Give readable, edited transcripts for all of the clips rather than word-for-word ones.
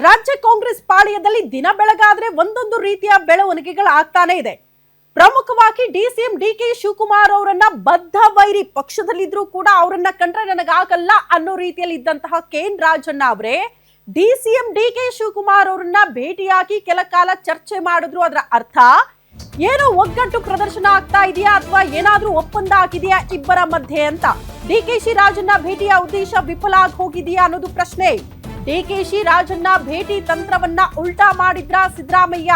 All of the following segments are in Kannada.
ರಾಜ್ಯ ಕಾಂಗ್ರೆಸ್ ಪಾಳ್ಯದಲ್ಲಿ ದಿನ ಬೆಳಗಾದ್ರೆ ಒಂದೊಂದು ರೀತಿಯ ಬೆಳವಣಿಗೆಗಳಾಗ್ತಾನೆ ಇದೆ. ಪ್ರಮುಖವಾಗಿ ಡಿಸಿಎಂ ಡಿಕೆ ಶಿವಕುಮಾರ್ ಅವರನ್ನ ಬದ್ಧ ವೈರಿ ಪಕ್ಷದಲ್ಲಿದ್ರು ಕೂಡ ಅವರನ್ನ ಕಂಡ್ರೆ ನನಗಾಗಲ್ಲ ಅನ್ನೋ ರೀತಿಯಲ್ಲಿ ಇದ್ದಂತಹ ಕೆಎನ್ ರಾಜಣ್ಣ ಅವರೇ ಡಿಸಿಎಂ ಡಿಕೆ ಶಿವಕುಮಾರ್ ಅವರನ್ನ ಭೇಟಿಯಾಗಿ ಕೆಲ ಕಾಲ ಚರ್ಚೆ ಮಾಡಿದ್ರು. ಅದರ ಅರ್ಥ ಏನೋ ಒಗ್ಗಟ್ಟು ಪ್ರದರ್ಶನ ಆಗ್ತಾ ಇದೆಯಾ ಅಥವಾ ಏನಾದ್ರೂ ಒಪ್ಪಂದ ಆಗಿದೆಯಾ ಇಬ್ಬರ ಮಧ್ಯೆ ಅಂತ. ಡಿಕೆಶಿ ರಾಜಣ್ಣ ಭೇಟಿಯ ಉದ್ದೇಶ ವಿಫಲ ಆಗಿ ಹೋಗಿದೆಯಾ ಅನ್ನೋದು ಪ್ರಶ್ನೆ. ಡಿಕೆಶಿ ರಾಜಣ್ಣ ಭೇಟಿ ತಂತ್ರವನ್ನ ಉಲ್ಟಾ ಮಾಡಿದ್ರ ಸಿದ್ದರಾಮಯ್ಯ?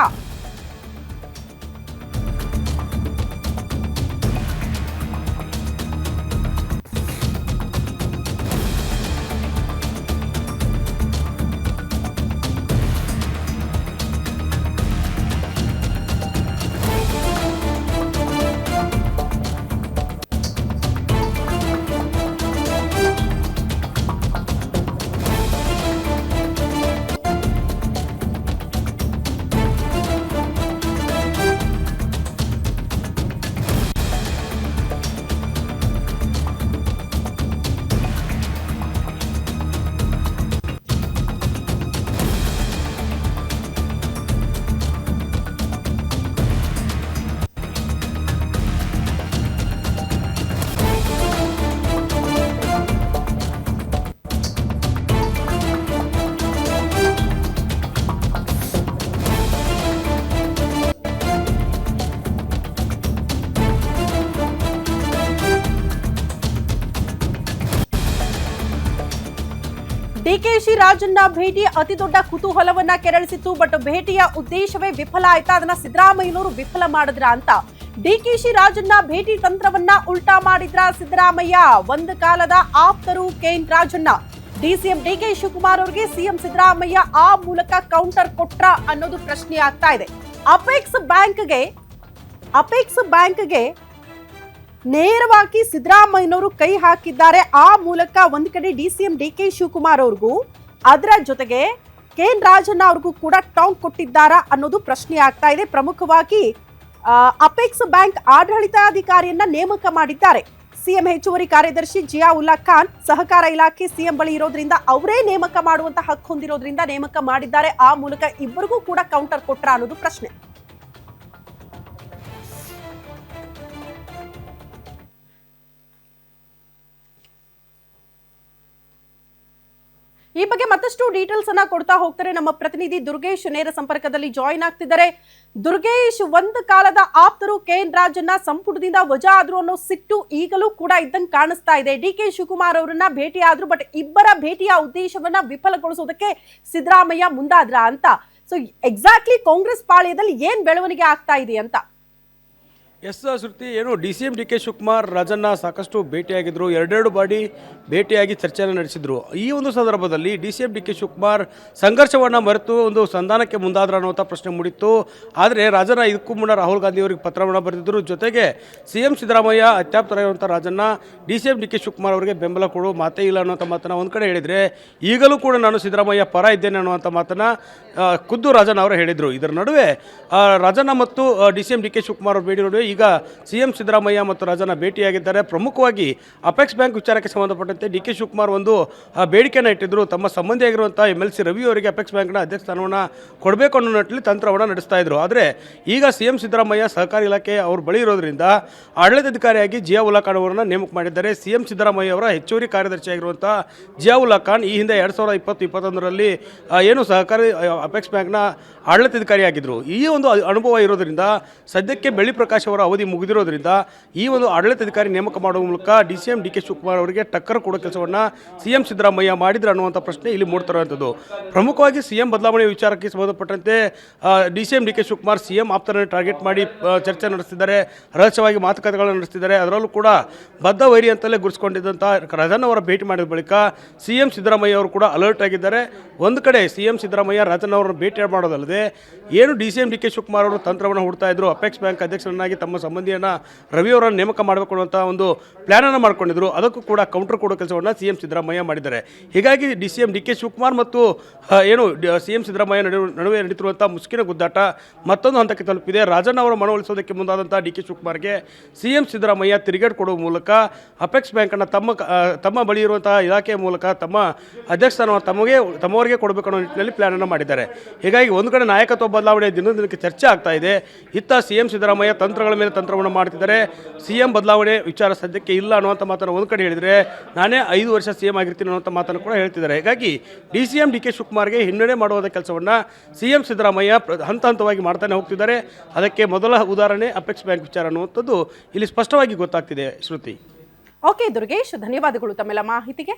ಡಿಕೆಶಿ ರಾಜಣ್ಣ ಭೇಟಿ ಅತಿ ದೊಡ್ಡ ಕುತೂಹಲವನ್ನ ಕೆರಳಿಸಿತ್ತು. ಬಟ್ ಭೇಟಿಯ ಉದ್ದೇಶವೇ ವಿಫಲ ಆಯ್ತಾ, ಅದನ್ನ ಸಿದ್ದರಾಮಯ್ಯನವರು ವಿಫಲ ಮಾಡಿದ್ರ ಅಂತ. ಡಿಕೆಶಿ ರಾಜಣ್ಣ ಭೇಟಿ ತಂತ್ರವನ್ನ ಉಲ್ಟಾ ಮಾಡಿದ್ರ ಸಿದ್ದರಾಮಯ್ಯ. ಒಂದು ಕಾಲದ ಆಪ್ತರು K N Rajanna DCM D K Shivakumar ಅವರಿಗೆ ಸಿಎಂ ಸಿದ್ದರಾಮಯ್ಯ ಆ ಮೂಲಕ ಕೌಂಟರ್ ಕೊಟ್ರ ಅನ್ನೋದು ಪ್ರಶ್ನೆ ಆಗ್ತಾ ಇದೆ. ಅಪೆಕ್ಸ್ ಬ್ಯಾಂಕ್ಗೆ ನೇರವಾಗಿ ಸಿದ್ದರಾಮಯ್ಯನವರು ಕೈ ಹಾಕಿದ್ದಾರೆ. ಆ ಮೂಲಕ ಒಂದ್ ಕಡೆ ಡಿಸಿಎಂ ಡಿಕೆ ಶಿವಕುಮಾರ್ ಅವ್ರಿಗೂ ಅದರ ಜೊತೆಗೆ ಕೆಎನ್ ರಾಜಣ್ಣ ಅವ್ರಿಗೂ ಕೂಡ ಟಾಂಗ್ ಕೊಟ್ಟಿದ್ದಾರಾ ಅನ್ನೋದು ಪ್ರಶ್ನೆ ಆಗ್ತಾ ಇದೆ. ಪ್ರಮುಖವಾಗಿ ಅಪೆಕ್ಸ್ ಬ್ಯಾಂಕ್ ಆಡಳಿತಾಧಿಕಾರಿಯನ್ನ ನೇಮಕ ಮಾಡಿದ್ದಾರೆ. ಸಿಎಂ ಹೆಚ್ಚುವರಿ ಕಾರ್ಯದರ್ಶಿ ಜಿಯಾ ಉಲ್ಲಾ ಖಾನ್ ಸಹಕಾರ ಇಲಾಖೆ ಸಿಎಂ ಬಳಿ ಇರೋದ್ರಿಂದ ಅವರೇ ನೇಮಕ ಮಾಡುವಂತ ಹಕ್ಕು ಹೊಂದಿರೋದ್ರಿಂದ ನೇಮಕ ಮಾಡಿದ್ದಾರೆ. ಆ ಮೂಲಕ ಇಬ್ಬರಿಗೂ ಕೂಡ ಕೌಂಟರ್ ಕೊಟ್ರ ಅನ್ನೋದು ಪ್ರಶ್ನೆ. ಈ ಬಗ್ಗೆ ಮತ್ತಷ್ಟು ಡೀಟೇಲ್ಸ್ ಅನ್ನ ಕೊಡ್ತಾ ಹೋಗ್ತಾರೆ ನಮ್ಮ ಪ್ರತಿನಿಧಿ ದುರ್ಗೇಶ್ ನೇರ ಸಂಪರ್ಕದಲ್ಲಿ ಜಾಯಿನ್ ಆಗ್ತಿದ್ದಾರೆ. ದುರ್ಗೇಶ್, ಒಂದು ಕಾಲದ ಆಪ್ತರು ಕೆಎನ್ ರಾಜಣ್ಣ ಸಂಪುಟದಿಂದ ವಜಾ ಆದ್ರು ಅನ್ನೋ ಸಿಟ್ಟು ಈಗಲೂ ಕೂಡ ಇದ್ದಂಗೆ ಕಾಣಿಸ್ತಾ ಇದೆ. ಡಿಕೆ ಶಿವಕುಮಾರ್ ಅವರನ್ನ ಭೇಟಿ ಆದ್ರು, ಬಟ್ ಇಬ್ಬರ ಭೇಟಿಯ ಉದ್ದೇಶವನ್ನ ವಿಫಲಗೊಳಿಸೋದಕ್ಕೆ ಸಿದ್ದರಾಮಯ್ಯ ಮುಂದಾದ್ರ ಅಂತ. ಸೊ ಎಕ್ಸಾಕ್ಟ್ಲಿ ಕಾಂಗ್ರೆಸ್ ಪಾಳ್ಯದಲ್ಲಿ ಏನ್ ಬೆಳವಣಿಗೆ ಆಗ್ತಾ ಇದೆ ಅಂತ? ಎಸ್ ಶ್ರುತಿ, ಏನು ಡಿಸಿಎಂ ಡಿಕೆ ಶಿವಕುಮಾರ್ ರಾಜಣ್ಣ ಸಾಕಷ್ಟು ಭೇಟಿಯಾಗಿದ್ದರು, ಎರಡೆರಡು ಬಾರಿ ಭೇಟಿಯಾಗಿ ಚರ್ಚೆಯನ್ನು ನಡೆಸಿದ್ರು. ಈ ಒಂದು ಸಂದರ್ಭದಲ್ಲಿ ಡಿಸಿಎಂ ಡಿಕೆ ಶಿವಕುಮಾರ್ ಸಂಘರ್ಷವನ್ನು ಮರೆತು ಒಂದು ಸಂಧಾನಕ್ಕೆ ಮುಂದಾದ್ರ ಅನ್ನುವಂಥ ಪ್ರಶ್ನೆ ಮೂಡಿತ್ತು. ಆದರೆ ರಾಜಣ್ಣ ಇದಕ್ಕೂ ಮುನ್ನ ರಾಹುಲ್ ಗಾಂಧಿ ಅವರಿಗೆ ಪತ್ರವನ್ನು ಬರೆದಿದ್ದರು. ಜೊತೆಗೆ ಸಿಎಂ ಸಿದ್ದರಾಮಯ್ಯ ಅತ್ಯಾಪ್ತರಾಗಿರುವಂಥ ರಾಜಣ್ಣ ಡಿಸಿಎಂ ಡಿಕೆ ಶಿವಕುಮಾರ್ ಅವರಿಗೆ ಬೆಂಬಲ ಕೊಡು ಮಾತೇ ಇಲ್ಲ ಅನ್ನುವಂಥ ಮಾತನ್ನು ಒಂದು ಕಡೆ ಹೇಳಿದರೆ, ಈಗಲೂ ಕೂಡ ನಾನು ಸಿದ್ದರಾಮಯ್ಯ ಪರ ಇದ್ದೇನೆ ಅನ್ನುವಂಥ ಮಾತನ್ನು ಖುದ್ದು ರಾಜಣ್ಣ ಅವರು ಹೇಳಿದರು. ಇದರ ನಡುವೆ ರಾಜಣ್ಣ ಮತ್ತು ಡಿಸಿಎಂ ಡಿಕೆ ಶಿವಕುಮಾರ್ ಅವರು ಭೇಟಿ ನಡುವೆ ಈಗ ಸಿಎಂ ಸಿದ್ದರಾಮಯ್ಯ ಮತ್ತು ರಾಜಣ್ಣ ಭೇಟಿಯಾಗಿದ್ದಾರೆ. ಪ್ರಮುಖವಾಗಿ ಅಪೆಕ್ಸ್ ಬ್ಯಾಂಕ್ ವಿಚಾರಕ್ಕೆ ಸಂಬಂಧಪಟ್ಟಂತೆ ಡಿಕೆ ಶಿವಕುಮಾರ್ ಒಂದು ಬೇಡಿಕೆಯನ್ನು ಇಟ್ಟಿದ್ದರು. ತಮ್ಮ ಸಂಬಂಧಿಯಾಗಿರುವಂಥ MLC ರವಿ ಅವರಿಗೆ ಅಪೆಕ್ಸ್ ಬ್ಯಾಂಕ್ನ ಅಧ್ಯಕ್ಷ ಸ್ಥಾನವನ್ನು ಕೊಡಬೇಕು ಅನ್ನೋ ನಿಟ್ಟಿನಲ್ಲಿ ತಂತ್ರವನ್ನು ನಡೆಸ್ತಾ ಇದ್ರು. ಆದರೆ ಈಗ ಸಿಎಂ ಸಿದ್ದರಾಮಯ್ಯ ಸಹಕಾರ ಇಲಾಖೆ ಅವ್ರ ಬಳಿ ಇರೋದ್ರಿಂದ ಆಡಳಿತಾಧಿಕಾರಿಯಾಗಿ ಜಿಯಾ ಉಲ್ಲಾ ಖಾನ್ ಅವರನ್ನು ನೇಮಕ ಮಾಡಿದ್ದಾರೆ. ಸಿಎಂ ಸಿದ್ದರಾಮಯ್ಯ ಅವರ ಹೆಚ್ಚುವರಿ ಕಾರ್ಯದರ್ಶಿಯಾಗಿರುವಂಥ ಜಿಯಾ ಉಲ್ಲಾ ಖಾನ್ ಈ ಹಿಂದೆ 2020-21ರಲ್ಲಿ ಏನು ಸಹಕಾರಿ ಅಪೆಕ್ಸ್ ಬ್ಯಾಂಕ್ನ ಆಡಳಿತಾಧಿಕಾರಿಯಾಗಿದ್ದರು. ಈ ಒಂದು ಅನುಭವ ಇರೋದ್ರಿಂದ ಸದ್ಯಕ್ಕೆ ಬೆಳ್ಳಿ ಪ್ರಕಾಶ್ ಅವರ ಅವಧಿ ಮುಗಿದಿರೋದ್ರಿಂದ ಈ ಒಂದು ಆಡಳಿತಾಧಿಕಾರಿ ನೇಮಕ ಮಾಡುವ ಮೂಲಕ ಡಿಸಿಎಂ ಡಿಕೆ ಶಿವಕುಮಾರ್ ಅವರಿಗೆ ಟಕ್ಕರ್ ಕೊಡೋ ಕೆಲಸವನ್ನು ಸಿಎಂ ಸಿದ್ದರಾಮಯ್ಯ ಮಾಡಿದ್ರು ಅನ್ನುವಂಥ ಪ್ರಶ್ನೆ ಇಲ್ಲಿ ಮೂಡ್ತಿರುವಂಥದ್ದು. ಪ್ರಮುಖವಾಗಿ ಸಿಎಂ ಬದಲಾವಣೆ ವಿಚಾರಕ್ಕೆ ಸಂಬಂಧಪಟ್ಟಂತೆ ಡಿಸಿಎಂ ಡಿಕೆ ಶಿವಕುಮಾರ್ ಸಿಎಂ ಆಪ್ತರನ್ನು ಟಾರ್ಗೆಟ್ ಮಾಡಿ ಚರ್ಚೆ ನಡೆಸ್ತಿದ್ದಾರೆ, ರಹಸ್ಯವಾಗಿ ಮಾತುಕತೆಗಳನ್ನು ನಡೆಸ್ತಿದ್ದಾರೆ. ಅದರಲ್ಲೂ ಕೂಡ ಬದ್ಧ ವೈರಿ ಅಂತಲೇ ಗುರುತಿಸಿಕೊಂಡಿದ್ದಂಥ ರಾಜಣ್ಣ ಅವರ ಭೇಟಿ ಮಾಡಿದ ಬಳಿಕ ಸಿಎಂ ಸಿದ್ದರಾಮಯ್ಯ ಅವರು ಕೂಡ ಅಲರ್ಟ್ ಆಗಿದ್ದಾರೆ. ಒಂದು ಕಡೆ ಸಿಎಂ ಸಿದ್ದರಾಮಯ್ಯ ರಾಜಣ್ಣ ಅವರನ್ನು ಭೇಟಿ ಮಾಡೋದಲ್ಲದೆ ಏನು ಡಿಸಿಎಂ ಡಿಕೆ ಶಿವಕುಮಾರ್ ಅವರು ತಂತ್ರವನ್ನು ಹುಡ್ತಾ ಇದ್ರು, ಅಪೆಕ್ಸ್ ಬ್ಯಾಂಕ್ ಅಧ್ಯಕ್ಷರನ್ನಾಗಿ ತಮ್ಮ ತಮ್ಮ ಸಂಬಂಧಿಯನ್ನು ರವಿಯವರನ್ನು ನೇಮಕ ಮಾಡಬೇಕು ಅನ್ನುವಂಥ ಒಂದು ಪ್ಲ್ಯಾನನ್ನು ಮಾಡ್ಕೊಂಡಿದ್ರು. ಅದಕ್ಕೂ ಕೂಡ ಕೌಂಟರ್ ಕೊಡೋ ಕೆಲಸವನ್ನು ಸಿ ಎಂ ಸಿದ್ದರಾಮಯ್ಯ ಮಾಡಿದ್ದಾರೆ. ಹೀಗಾಗಿ DCM DK ಶಿವಕುಮಾರ್ ಮತ್ತು CM ಸಿದ್ದರಾಮಯ್ಯ ನಡುವೆ ನಡೀತಿರುವಂಥ ಮುಸುಕಿನ ಗುದ್ದಾಟ ಮತ್ತೊಂದು ಹಂತಕ್ಕೆ ತಲುಪಿದೆ. ರಾಜಣ್ಣ ಅವರ ಮನವೊಲಿಸೋದಕ್ಕೆ ಮುಂದಾದಂಥ DK ಶಿವಕುಮಾರ್ಗೆ CM ಸಿದ್ದರಾಮಯ್ಯ ತಿರುಗೇಟು ಕೊಡುವ ಮೂಲಕ ಅಪೆಕ್ಸ್ ಬ್ಯಾಂಕನ್ನು ತಮ್ಮ ಬಳಿ ಇರುವಂತಹ ಇಲಾಖೆಯ ಮೂಲಕ ತಮ್ಮ ಅಧ್ಯಕ್ಷಸ್ಥಾನವನ್ನು ತಮ್ಮವರಿಗೆ ಕೊಡಬೇಕು ಅನ್ನೋ ನಿಟ್ಟಿನಲ್ಲಿ ಪ್ಲ್ಯಾನನ್ನು ಮಾಡಿದ್ದಾರೆ. ಹೀಗಾಗಿ ಒಂದು ಕಡೆ ನಾಯಕತ್ವ ಬದಲಾವಣೆ ದಿನಕ್ಕೆ ಚರ್ಚೆ ಆಗ್ತಾ ಇದೆ. ಇತ್ತ CM ಸಿದ್ದರಾಮಯ್ಯ ತಂತ್ರಗಳ ಮೇಲೆ ತಂತ್ರವನ್ನು ಮಾಡ್ತಿದ್ದಾರೆ. CM ಬದಲಾವಣೆ ವಿಚಾರ ಸದ್ಯಕ್ಕೆ ಇಲ್ಲ ಅನ್ನುವಂಥ ಮಾತನ್ನು ಒಂದು ಕಡೆ ಹೇಳಿದರೆ, ನಾನೇ 5 ವರ್ಷ CM ಆಗಿರ್ತೀನಿ ಅನ್ನುವಂಥ ಮಾತನ್ನು ಕೂಡ ಹೇಳ್ತಿದ್ದಾರೆ. ಹೀಗಾಗಿ DCM DK ಶಿವಕುಮಾರ್ಗೆ ಹಿನ್ನಡೆ ಮಾಡುವ ಕೆಲಸವನ್ನು CM ಸಿದ್ದರಾಮಯ್ಯ ಹಂತ ಹಂತವಾಗಿ ಮಾಡ್ತಾನೆ ಹೋಗ್ತಿದ್ದಾರೆ. ಅದಕ್ಕೆ ಮೊದಲ ಉದಾಹರಣೆ ಅಪೆಕ್ಸ್ ಬ್ಯಾಂಕ್ ವಿಚಾರ ಅನ್ನುವಂಥದ್ದು ಇಲ್ಲಿ ಸ್ಪಷ್ಟವಾಗಿ ಗೊತ್ತಾಗ್ತಿದೆ. ಶ್ರುತಿ. ಓಕೆ ದುರ್ಗೇಶ್, ಧನ್ಯವಾದಗಳು ತಮ್ಮೆಲ್ಲ ಮಾಹಿತಿಗೆ.